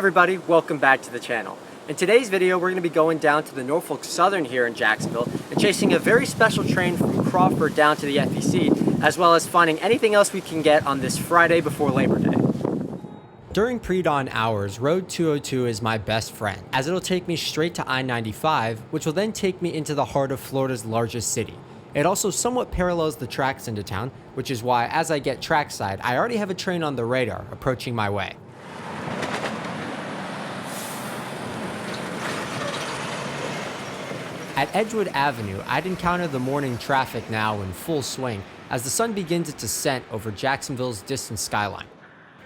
everybody, welcome back to the channel. In today's video, we're going to be going down to the Norfolk Southern here in Jacksonville and chasing a very special train from Crawford down to the FEC, as well as finding anything else we can get on this Friday before Labor Day. During pre-dawn hours, Road 202 is my best friend, as it'll take me straight to I-95, which will then take me into the heart of Florida's largest city. It also somewhat parallels the tracks into town, which is why as I get trackside, I already have a train on the radar approaching my way. At Edgewood Avenue, I'd encounter the morning traffic now in full swing as the sun begins its ascent over Jacksonville's distant skyline.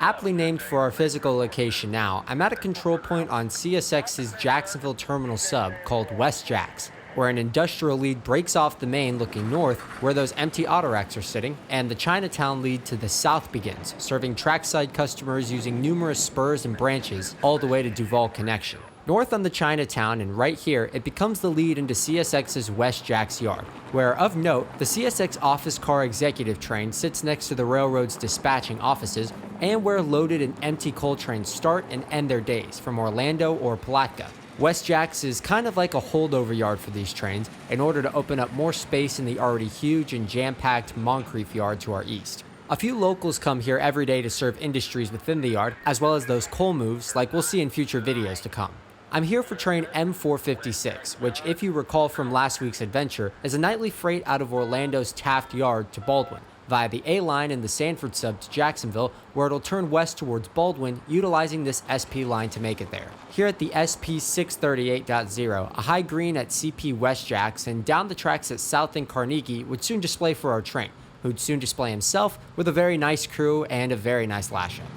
Aptly named for our physical location now, I'm at a control point on CSX's Jacksonville terminal sub called West Jax, where an industrial lead breaks off the main looking north where those empty auto racks are sitting, and the Chinatown lead to the south begins, serving trackside customers using numerous spurs and branches all the way to Duval Connection. North on the Chinatown and right here, it becomes the lead into CSX's West Jax Yard, where, of note, the CSX office car executive train sits next to the railroad's dispatching offices and where loaded and empty coal trains start and end their days from Orlando or Palatka. West Jax is kind of like a holdover yard for these trains in order to open up more space in the already huge and jam-packed Moncrief Yard to our east. A few locals come here every day to serve industries within the yard, as well as those coal moves like we'll see in future videos to come. I'm here for train M456, which, if you recall from last week's adventure, is a nightly freight out of Orlando's Taft Yard to Baldwin, via the A line and the Sanford sub to Jacksonville, where it'll turn west towards Baldwin, utilizing this SP line to make it there. Here at the SP 638.0, a high green at CP West Jax, and down the tracks at South and Carnegie would soon display for our train, who'd soon display himself with a very nice crew and a very nice lash-up.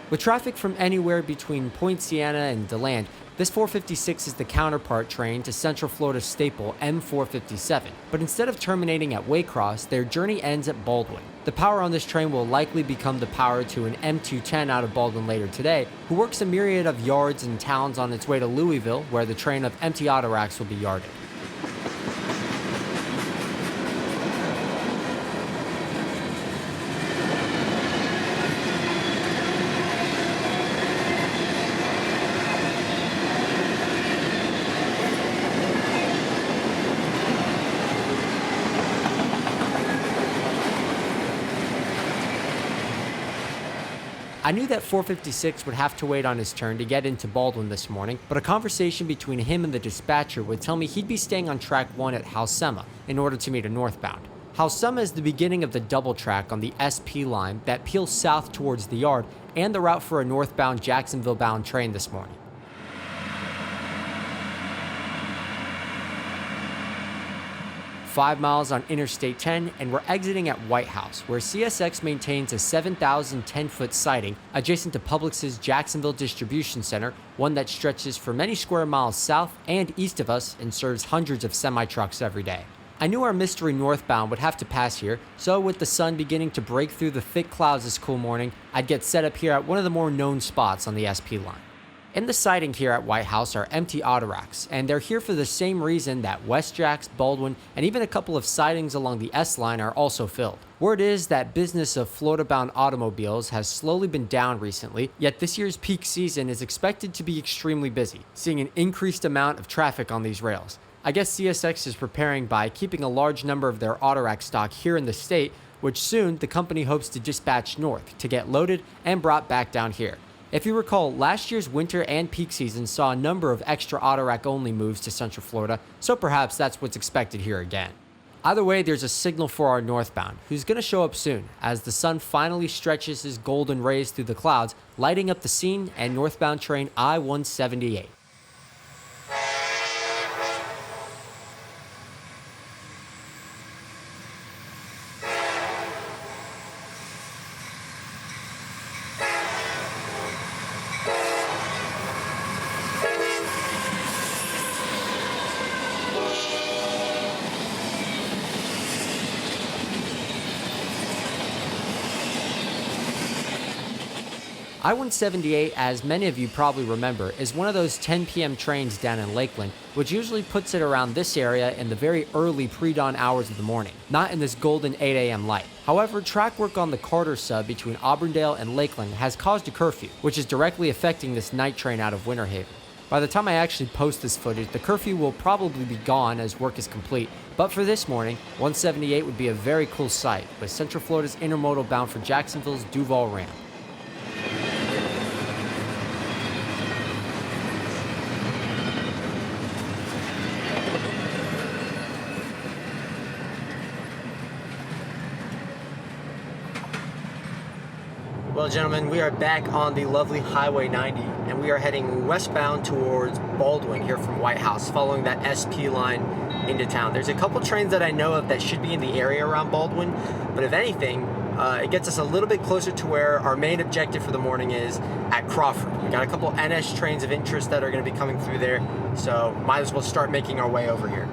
With traffic from anywhere between Point Siena and DeLand, this 456 is the counterpart train to Central Florida's staple M457, but instead of terminating at Waycross, their journey ends at Baldwin. The power on this train will likely become the power to an M210 out of Baldwin later today, who works a myriad of yards and towns on its way to Louisville, where the train of empty auto racks will be yarded. I knew that 456 would have to wait on his turn to get into Baldwin this morning, but a conversation between him and the dispatcher would tell me he'd be staying on track 1 at Halsema in order to meet a northbound. Halsema is the beginning of the double track on the SP line that peels south towards the yard and the route for a northbound Jacksonville-bound train this morning. Five miles on Interstate 10, and we're exiting at White House, where CSX maintains a 7,010-foot siding adjacent to Publix's Jacksonville Distribution Center, one that stretches for many square miles south and east of us and serves hundreds of semi-trucks every day. I knew our mystery northbound would have to pass here, so with the sun beginning to break through the thick clouds this cool morning, I'd get set up here at one of the more known spots on the SP line. In the siding here at White House are empty auto racks, and they're here for the same reason that West Jax, Baldwin, and even a couple of sidings along the S line are also filled. Word is that business of Florida-bound automobiles has slowly been down recently, yet this year's peak season is expected to be extremely busy, seeing an increased amount of traffic on these rails. I guess CSX is preparing by keeping a large number of their auto rack stock here in the state, which soon the company hopes to dispatch north to get loaded and brought back down here. If you recall, last year's winter and peak season saw a number of extra auto rack only moves to Central Florida, so perhaps that's what's expected here again. Either way, there's a signal for our northbound, who's going to show up soon, as the sun finally stretches his golden rays through the clouds, lighting up the scene and northbound train I-178. I-178, as many of you probably remember, is one of those 10 p.m. trains down in Lakeland, which usually puts it around this area in the very early pre-dawn hours of the morning, not in this golden 8 a.m. light. However, track work on the Carter sub between Auburndale and Lakeland has caused a curfew, which is directly affecting this night train out of Winter Haven. By the time I actually post this footage, the curfew will probably be gone as work is complete, but for this morning, 178 would be a very cool sight, with Central Florida's intermodal bound for Jacksonville's Duval Ramp. Well, gentlemen, we are back on the lovely Highway 90, and we are heading westbound towards Baldwin here from White House, following that SP line into town. There's a couple trains that I know of that should be in the area around Baldwin, but if anything, it gets us a little bit closer to where our main objective for the morning is at Crawford. We got a couple NS trains of interest that are going to be coming through there, so might as well start making our way over here.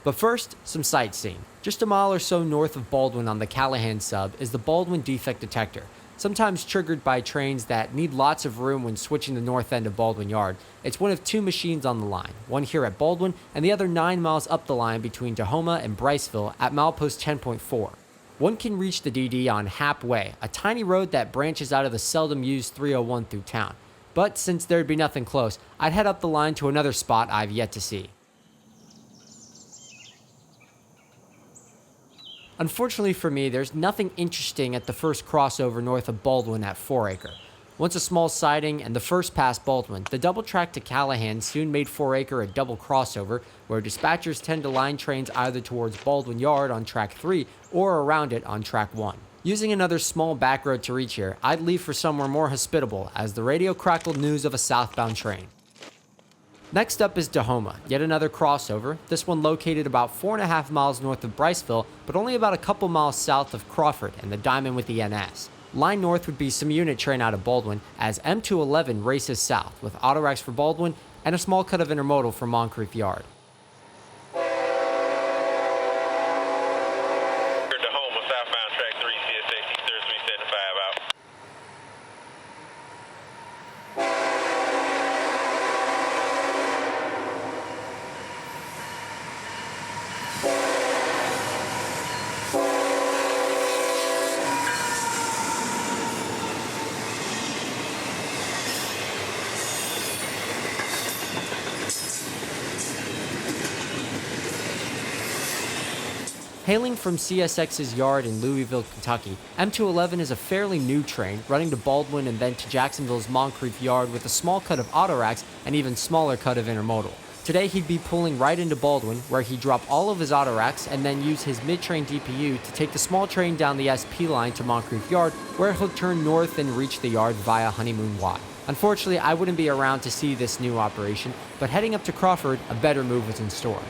But first, some sightseeing. Just a mile or so north of Baldwin on the Callahan sub is the Baldwin defect detector, sometimes triggered by trains that need lots of room when switching the north end of Baldwin Yard. It's one of two machines on the line, one here at Baldwin and the other 9 miles up the line between Tahoma and Briceville at milepost 10.4. One can reach the DD on Hap Way, a tiny road that branches out of the seldom used 301 through town. But since there'd be nothing close, I'd head up the line to another spot I've yet to see. Unfortunately for me, there's nothing interesting at the first crossover north of Baldwin at 4 Acre. Once a small siding and the first past Baldwin, the double track to Callahan soon made 4 Acre a double crossover where dispatchers tend to line trains either towards Baldwin Yard on track 3 or around it on track 1. Using another small back road to reach here, I'd leave for somewhere more hospitable as the radio crackled news of a southbound train. Next up is Tahoma, yet another crossover, this one located about 4.5 miles north of Briceville, but only about a couple miles south of Crawford and the Diamond with the NS. Line north would be some unit train out of Baldwin as M211 races south with autoracks for Baldwin and a small cut of intermodal for Moncrief Yard. Tahoma, southbound track 3, CSX 0375 out. Hailing from CSX's yard in Louisville, Kentucky, M211 is a fairly new train running to Baldwin and then to Jacksonville's Moncrief Yard with a small cut of autoracks and even smaller cut of intermodal. Today he'd be pulling right into Baldwin where he'd drop all of his autoracks and then use his mid-train DPU to take the small train down the SP line to Moncrief Yard where he'll turn north and reach the yard via Honeymoon Y. Unfortunately, I wouldn't be around to see this new operation, but heading up to Crawford, a better move was in store.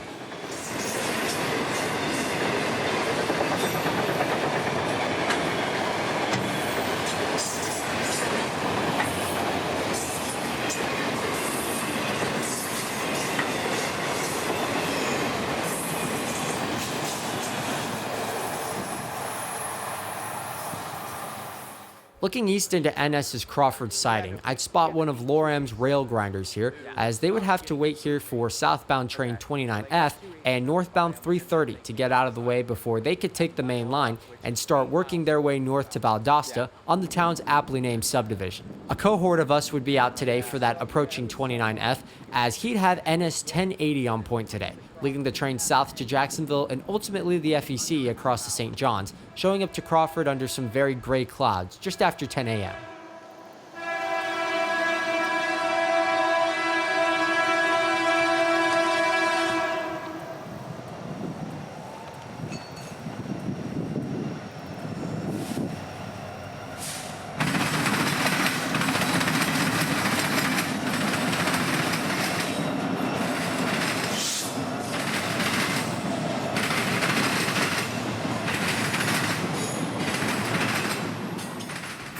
Looking east into NS's Crawford siding, I'd spot one of Loram's rail grinders here, as they would have to wait here for southbound train 29F and northbound 330 to get out of the way before they could take the main line and start working their way north to Valdosta on the town's aptly named subdivision. A cohort of us would be out today for that approaching 29F, as he'd have NS 1080 on point today, leading the train south to Jacksonville and ultimately the FEC across to St. John's, showing up to Crawford under some very gray clouds just after 10 a.m.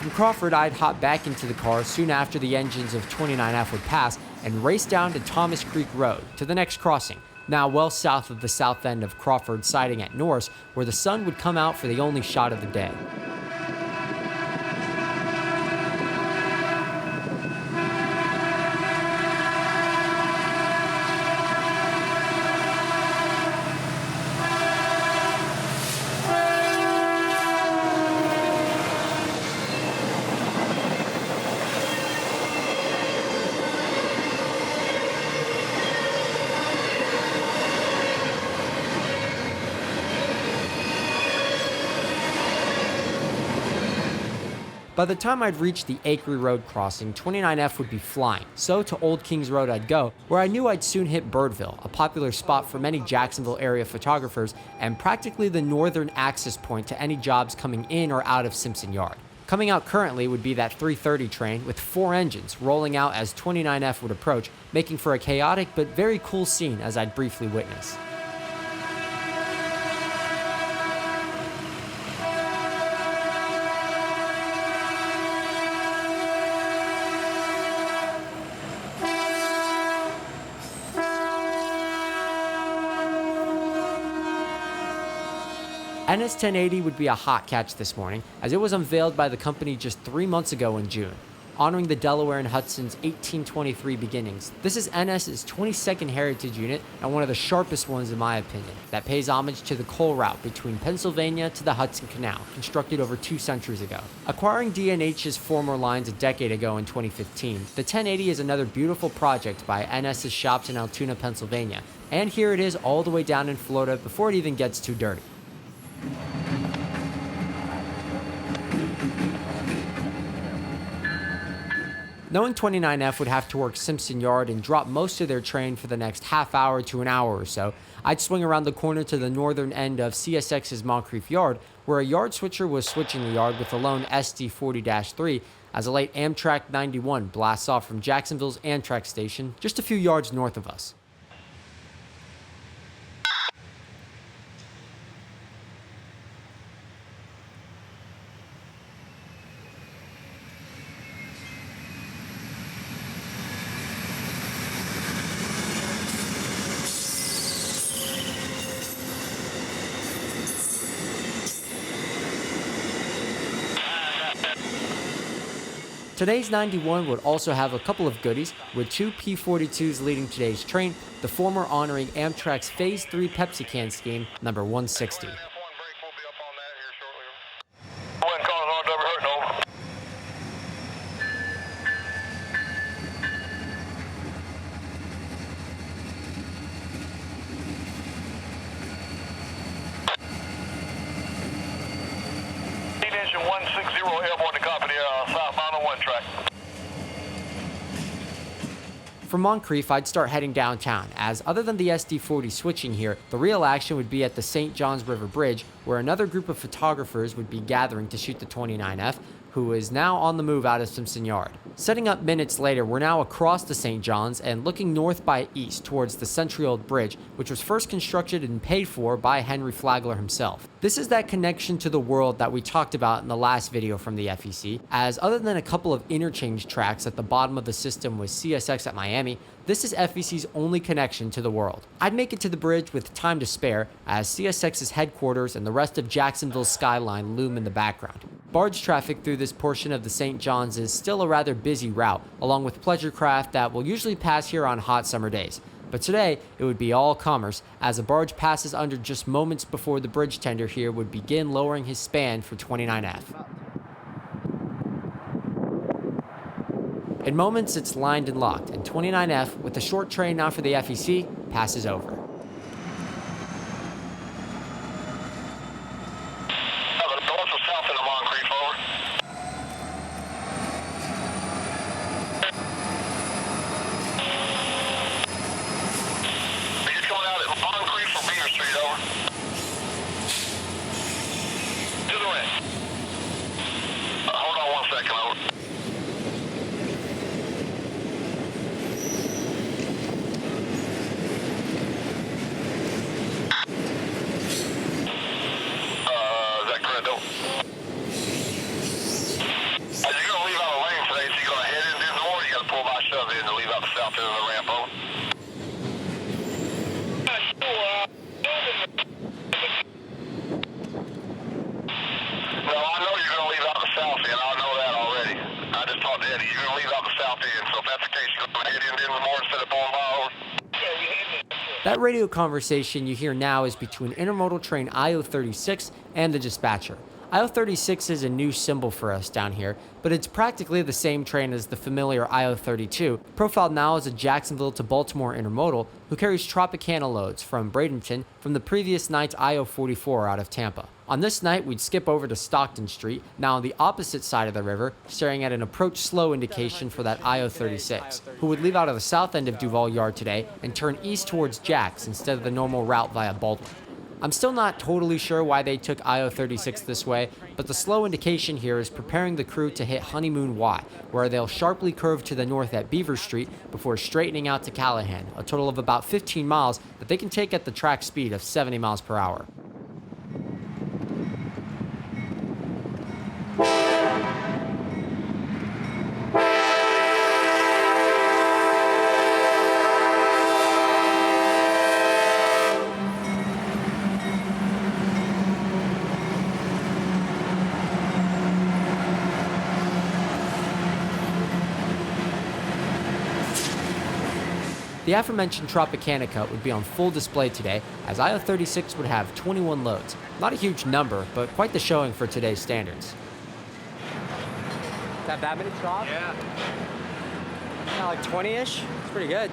From Crawford, I'd hop back into the car soon after the engines of 29F would pass and race down to Thomas Creek Road to the next crossing, now well south of the south end of Crawford siding at Norris, where the sun would come out for the only shot of the day. By the time I'd reached the Acre Road crossing, 29F would be flying, so to Old Kings Road I'd go, where I knew I'd soon hit Birdville, a popular spot for many Jacksonville area photographers and practically the northern access point to any jobs coming in or out of Simpson Yard. Coming out currently would be that 330 train with 4 engines rolling out as 29F would approach, making for a chaotic but very cool scene as I'd briefly witness. NS 1080 would be a hot catch this morning, as it was unveiled by the company just 3 months ago in June, honoring the Delaware and Hudson's 1823 beginnings. This is NS's 22nd heritage unit and one of the sharpest ones in my opinion, that pays homage to the coal route between Pennsylvania to the Hudson Canal, constructed over 2 centuries ago. Acquiring D&H's former lines a decade ago in 2015, the 1080 is another beautiful project by NS's shops in Altoona, Pennsylvania, and here it is all the way down in Florida before it even gets too dirty. Knowing 29F would have to work Simpson Yard and drop most of their train for the next half hour to an hour or so, I'd swing around the corner to the northern end of CSX's Moncrief Yard, where a yard switcher was switching the yard with a lone SD40-3 as a late Amtrak 91 blasts off from Jacksonville's Amtrak station just a few yards north of us. Today's 91 would also have a couple of goodies, with 2 P-42s leading today's train, the former honoring Amtrak's Phase 3 Pepsi can scheme, number 160. Engine 160 airborne to company, southbound on 1 track. From Moncrief, I'd start heading downtown, as other than the SD40 switching here, the real action would be at the St. Johns River Bridge, where another group of photographers would be gathering to shoot the 29F, who is now on the move out of Simpson Yard. Setting up minutes later, we're now across the St. Johns and looking north by east towards the Century Old Bridge, which was first constructed and paid for by Henry Flagler himself. This is that connection to the world that we talked about in the last video from the FEC, as other than a couple of interchange tracks at the bottom of the system with CSX at Miami, this is FEC's only connection to the world. I'd make it to the bridge with time to spare, as CSX's headquarters and the rest of Jacksonville's skyline loom in the background. Barge traffic through this portion of the St. Johns is still a rather busy route, along with pleasure craft that will usually pass here on hot summer days. But today, it would be all commerce, as a barge passes under just moments before the bridge tender here would begin lowering his span for 29F. In moments, it's lined and locked, and 29F, with a short train now for the FEC, passes over. North or south in the Moncrief, over. Are you coming out at Moncrief or Beaver Street, over? To the right. Hold on 1 second, over. That radio conversation you hear now is between intermodal train IO36 and the dispatcher. IO36 is a new symbol for us down here, but it's practically the same train as the familiar IO32, profiled now as a Jacksonville to Baltimore intermodal, who carries Tropicana loads from Bradenton from the previous night's IO44 out of Tampa. On this night, we'd skip over to Stockton Street, now on the opposite side of the river, staring at an approach slow indication for that IO-36, who would leave out of the south end of Duval Yard today and turn east towards Jax instead of the normal route via Baldwin. I'm still not totally sure why they took IO-36 this way, but the slow indication here is preparing the crew to hit Honeymoon Y, where they'll sharply curve to the north at Beaver Street before straightening out to Callahan, a total of about 15 miles that they can take at the track speed of 70 miles per hour. The aforementioned Tropicanica would be on full display today, as IO-36 would have 21 loads. Not a huge number, but quite the showing for today's standards. That many trop? Yeah. Like 20-ish? It's pretty good.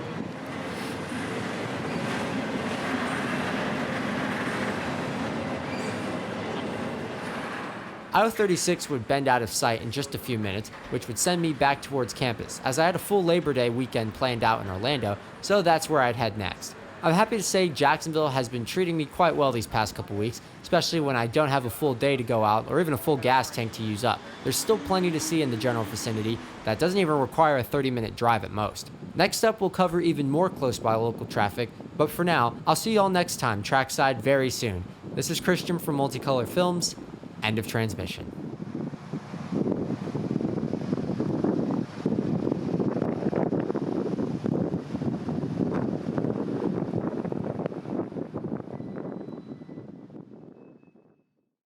IO-36 would bend out of sight in just a few minutes, which would send me back towards campus, as I had a full Labor Day weekend planned out in Orlando, so that's where I'd head next. I'm happy to say Jacksonville has been treating me quite well these past couple weeks, especially when I don't have a full day to go out or even a full gas tank to use up. There's still plenty to see in the general vicinity that doesn't even require a 30-minute drive at most. Next up, we'll cover even more close by local traffic, but for now, I'll see you all next time trackside very soon. This is Christian from Multicolor Films. End of transmission.